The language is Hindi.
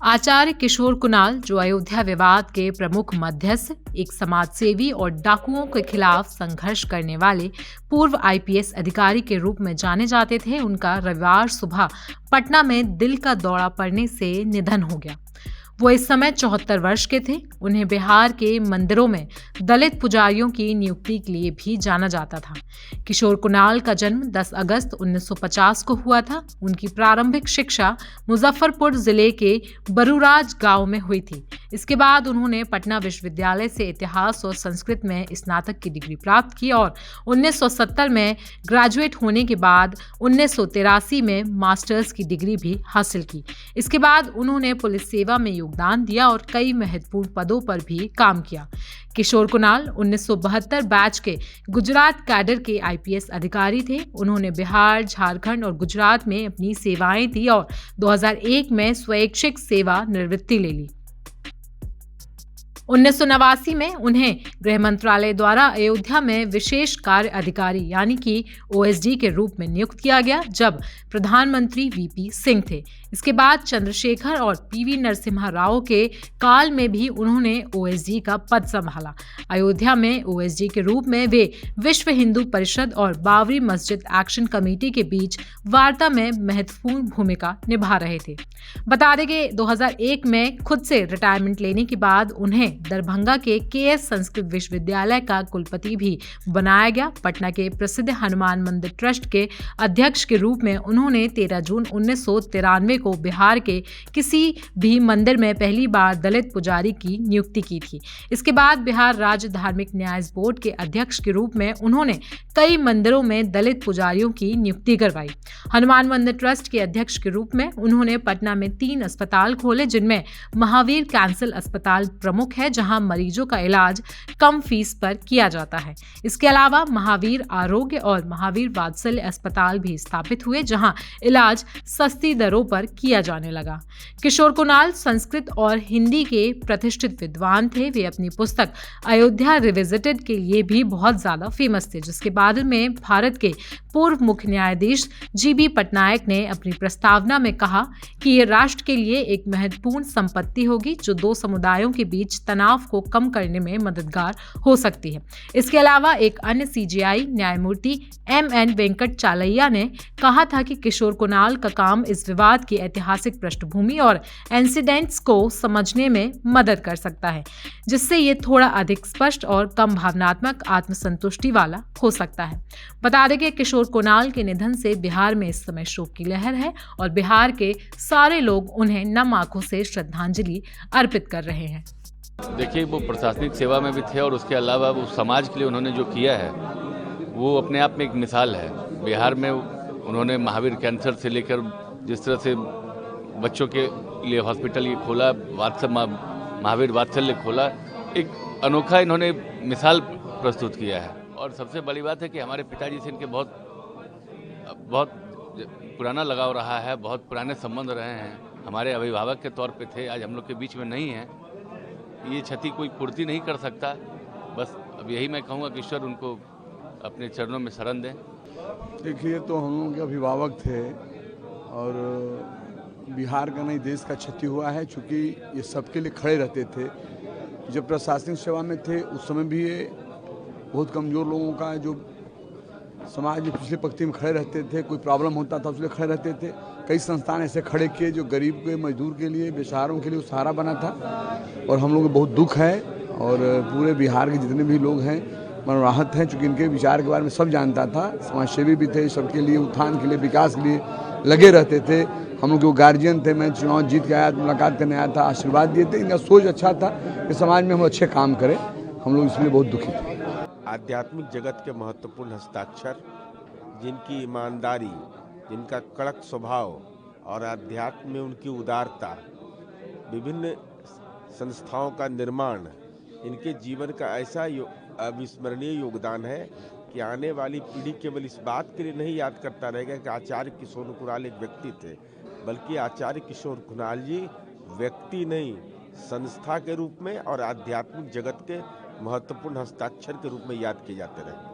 आचार्य किशोर कुणाल, जो अयोध्या विवाद के प्रमुख मध्यस्थ, एक समाजसेवी और डाकुओं के खिलाफ संघर्ष करने वाले पूर्व आईपीएस अधिकारी के रूप में जाने जाते थे, उनका रविवार सुबह पटना में दिल का दौरा पड़ने से निधन हो गया। वो इस समय 74 वर्ष के थे। उन्हें बिहार के मंदिरों में दलित पुजारियों की नियुक्ति के लिए भी जाना जाता था। किशोर कुणाल का जन्म 10 अगस्त 1950 को हुआ था। उनकी प्रारंभिक शिक्षा मुजफ्फरपुर जिले के बरूराज गांव में हुई थी। इसके बाद उन्होंने पटना विश्वविद्यालय से इतिहास और संस्कृत में स्नातक की डिग्री प्राप्त की और 1970 में ग्रेजुएट होने के बाद 1983 में मास्टर्स की डिग्री भी हासिल की। इसके बाद उन्होंने पुलिस सेवा में योगदान दिया और कई महत्वपूर्ण पदों पर भी काम किया। किशोर कुणाल 1972 बैच के गुजरात कैडर के आईपीएस अधिकारी थे। उन्होंने बिहार, झारखंड और गुजरात में अपनी सेवाएं दी और 2001 में स्वैच्छिक सेवा निवृत्ति ले ली। 1989 में उन्हें गृह मंत्रालय द्वारा अयोध्या में विशेष कार्य अधिकारी यानी कि ओएसडी के रूप में नियुक्त किया गया, जब प्रधानमंत्री वीपी सिंह थे। इसके बाद चंद्रशेखर और पीवी नरसिम्हा राव के काल में भी उन्होंने ओएसडी का पद संभाला। अयोध्या में ओएसडी के रूप में वे विश्व हिंदू परिषद और बाबरी मस्जिद एक्शन कमेटी के बीच वार्ता में महत्वपूर्ण भूमिका निभा रहे थे। बता दें कि 2001 में खुद से रिटायरमेंट लेने के बाद उन्हें दरभंगा के केएस संस्कृत विश्वविद्यालय का कुलपति भी बनाया गया। पटना के प्रसिद्ध हनुमान मंदिर ट्रस्ट के अध्यक्ष के रूप में उन्होंने 13 जून 1993 को बिहार के किसी भी मंदिर में पहली बार दलित पुजारी की नियुक्ति की थी। इसके बाद बिहार राज्य धार्मिक न्यास बोर्ड के अध्यक्ष के रूप में उन्होंने कई मंदिरों में दलित पुजारियों की नियुक्ति करवाई। हनुमान मंदिर ट्रस्ट के अध्यक्ष के रूप में उन्होंने पटना में 3 अस्पताल खोले, जिनमें महावीर कैंसर अस्पताल प्रमुख है, जहां मरीजों का इलाज कम फीस पर किया जाता है। इसके अलावा महावीर आरोग्य और महावीर वात्सल्य अस्पताल भी स्थापित हुए, जहां इलाज सस्ती दरों पर किया जाने लगा। किशोर कुणाल संस्कृत और हिंदी के प्रतिष्ठित विद्वान थे। वे अपनी पुस्तक अयोध्या रिविजिटेड के लिए भी बहुत ज्यादा फेमस थे, जिसके बाद में भारत के पूर्व मुख्य न्यायाधीश जीबी पटनायक ने अपनी प्रस्तावना में कहा कि ये राष्ट्र के लिए एक महत्वपूर्ण संपत्ति होगी, जो 2 समुदायों के बीच तनाव को कम करने में मददगार हो सकती है। इसके अलावा एक अन्य सीजेआई न्यायमूर्ति एमएन वेंकटचालैया ने कहा था कि किशोर कुणाल का काम इस विवाद की ऐतिहासिक पृष्ठभूमि और इंसिडेंट्स को समझने में मदद कर सकता है, जिससे ये थोड़ा अधिक स्पष्ट और कम भावनात्मक आत्मसंतुष्टि वाला हो सकता है। बता दें कि किशोर कुणाल के निधन से बिहार में इस समय शोक की लहर है और बिहार के सारे लोग उन्हें नम आंखों से श्रद्धांजलि अर्पित कर रहे हैं। देखिए, वो प्रशासनिक सेवा में भी थे और उसके अलावा वो समाज के लिए उन्होंने जो किया है वो अपने आप में एक मिसाल है। बिहार में उन्होंने महावीर कैंसर से लेकर जिस तरह से बच्चों के लिए हॉस्पिटल ये खोला, महावीर वात्सल्य खोला, एक अनोखा इन्होंने मिसाल प्रस्तुत किया है। और सबसे बड़ी बात है कि हमारे पिताजी से इनके बहुत पुराना लगाव रहा है, बहुत पुराने संबंध रहे हैं। हमारे अभिभावक के तौर पे थे, आज हम लोग के बीच में नहीं हैं। ये क्षति कोई पूर्ति नहीं कर सकता। बस अब यही मैं कहूँगा कि ईश्वर उनको अपने चरणों में शरण दें। देखिए, तो हम लोग के अभिभावक थे और बिहार का नहीं देश का क्षति हुआ है, चूँकि ये सबके लिए खड़े रहते थे। जब प्रशासनिक सेवा में थे उस समय भी ये बहुत कमज़ोर लोगों का जो समाज में पिछले पंक्ति में खड़े रहते थे, कोई प्रॉब्लम होता था उसके लिए खड़े रहते थे। कई संस्थान ऐसे खड़े किए जो गरीब के, मजदूर के लिए, बेसहारों के लिए सहारा बना था। और हम लोग को बहुत दुख है और पूरे बिहार के जितने भी लोग हैं मनोराहत हैं, चूँकि इनके विचार के बारे में सब जानता था। समाजसेवी भी थे, सबके लिए उत्थान के लिए, विकास के लिए लगे रहते थे। हम लोग जो गार्जियन थे, मैं चुनाव जीत के आया, मुलाकात करने आया था, आशीर्वाद दिए थे। इनका सोच अच्छा था कि समाज में हम अच्छे काम करें। हम लोग इसलिए बहुत दुखी थे। आध्यात्मिक जगत के महत्वपूर्ण हस्ताक्षर, जिनकी ईमानदारी, जिनका कड़क स्वभाव और अध्यात्म में उनकी उदारता, विभिन्न संस्थाओं का निर्माण, इनके जीवन का ऐसा अविस्मरणीय योगदान है कि आने वाली पीढ़ी केवल इस बात के लिए नहीं याद करता रहेगा कि आचार्य किशोर कुणाल एक व्यक्ति थे, बल्कि आचार्य किशोर कुणाल जी व्यक्ति नहीं, संस्था के रूप में और आध्यात्मिक जगत के महत्वपूर्ण हस्ताक्षर के रूप में याद किए जाते रहे।